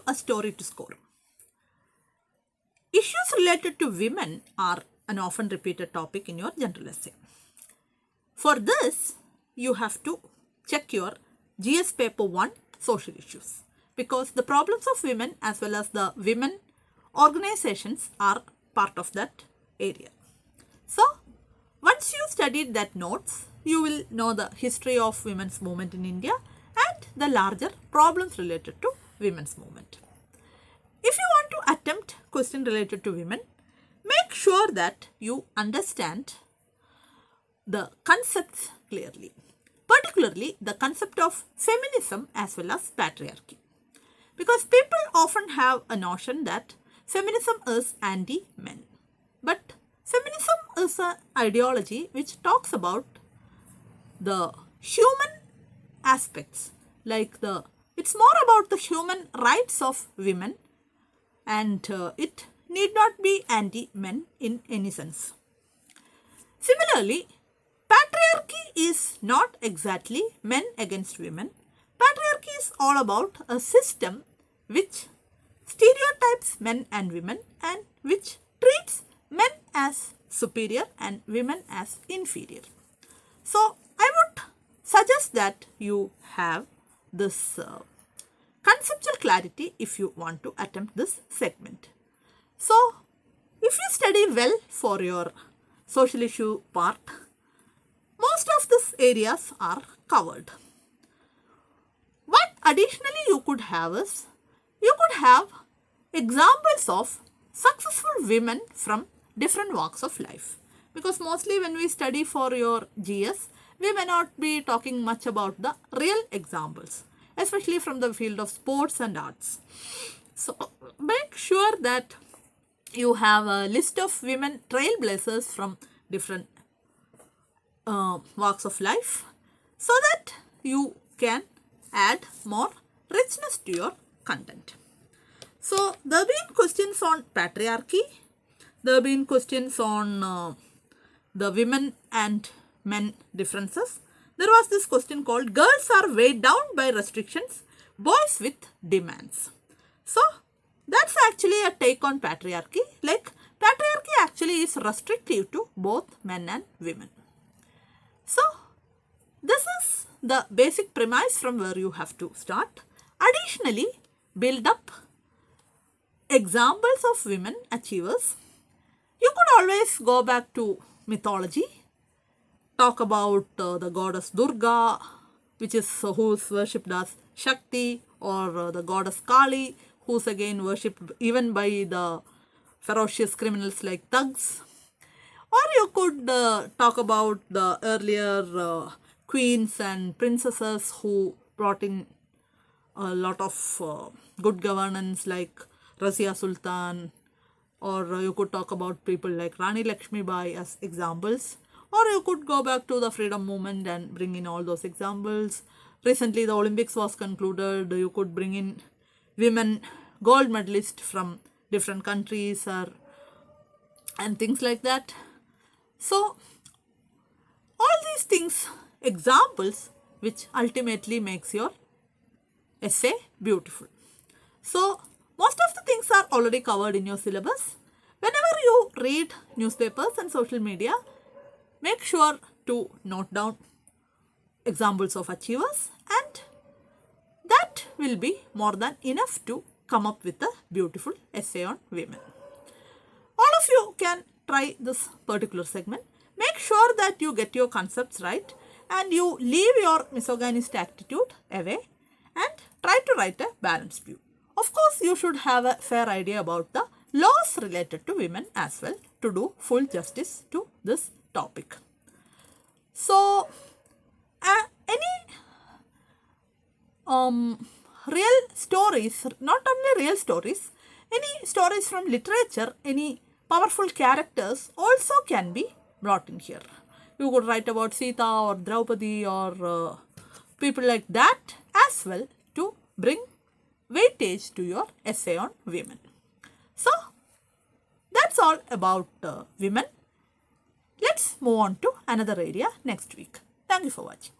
a story to score. Issues related to women are an often repeated topic in your general essay. For this, you have to check your GS paper 1 social issues, because the problems of women as well as the women organizations are part of that area. So, once you studied that notes, you will know the history of women's movement in India and the larger problems related to women's movement. If you want to attempt question related to women, make sure that you understand the concepts clearly, particularly the concept of feminism as well as patriarchy. Because people often have a notion that feminism is anti-men. But feminism is an ideology which talks about the human aspects, it's more about the human rights of women, and it need not be anti-men in any sense. Similarly, patriarchy is not exactly men against women. Patriarchy is all about a system which stereotypes men and women and which treats men as superior and women as inferior. So, I would suggest that you have this conceptual clarity if you want to attempt this segment. So, if you study well for your social issue part, most of these areas are covered. What additionally you could have is, you could have examples of successful women from different walks of life. Because mostly when we study for your GS, we may not be talking much about the real examples, especially from the field of sports and arts. So, make sure that you have a list of women trailblazers from different walks of life, so that you can add more richness to your content. So, there have been questions on patriarchy, there have been questions on the women and men differences. There was this question called girls are weighed down by restrictions, boys with demands. So, that's actually a take on patriarchy. Patriarchy actually is restrictive to both men and women. So, this is the basic premise from where you have to start. Additionally, build up examples of women achievers. You could always go back to mythology, talk about the goddess Durga, who is worshipped as Shakti, or the goddess Kali, who is again worshipped even by the ferocious criminals like thugs. Or you could talk about the earlier queens and princesses who brought in a lot of good governance, like Razia Sultan, or you could talk about people like Rani Lakshmi Bai as examples, or you could go back to the freedom movement and bring in all those examples. Recently the Olympics was concluded, you could bring in women gold medalists from different countries and things like that. So, all these things, examples which ultimately makes your essay beautiful. So, most of the things are already covered in your syllabus. Whenever you read newspapers and social media, make sure to note down examples of achievers, and that will be more than enough to come up with a beautiful essay on women. All of you can try this particular segment. Make sure that you get your concepts right and you leave your misogynist attitude away and try to write a balanced view. Of course, you should have a fair idea about the laws related to women as well to do full justice to this topic. So, any real stories, not only real stories, any stories from literature, any powerful characters also can be brought in here. You could write about Sita or Draupadi or people like that as well to bring weightage to your essay on women. So, that's all about women. Let's move on to another area next week. Thank you for watching.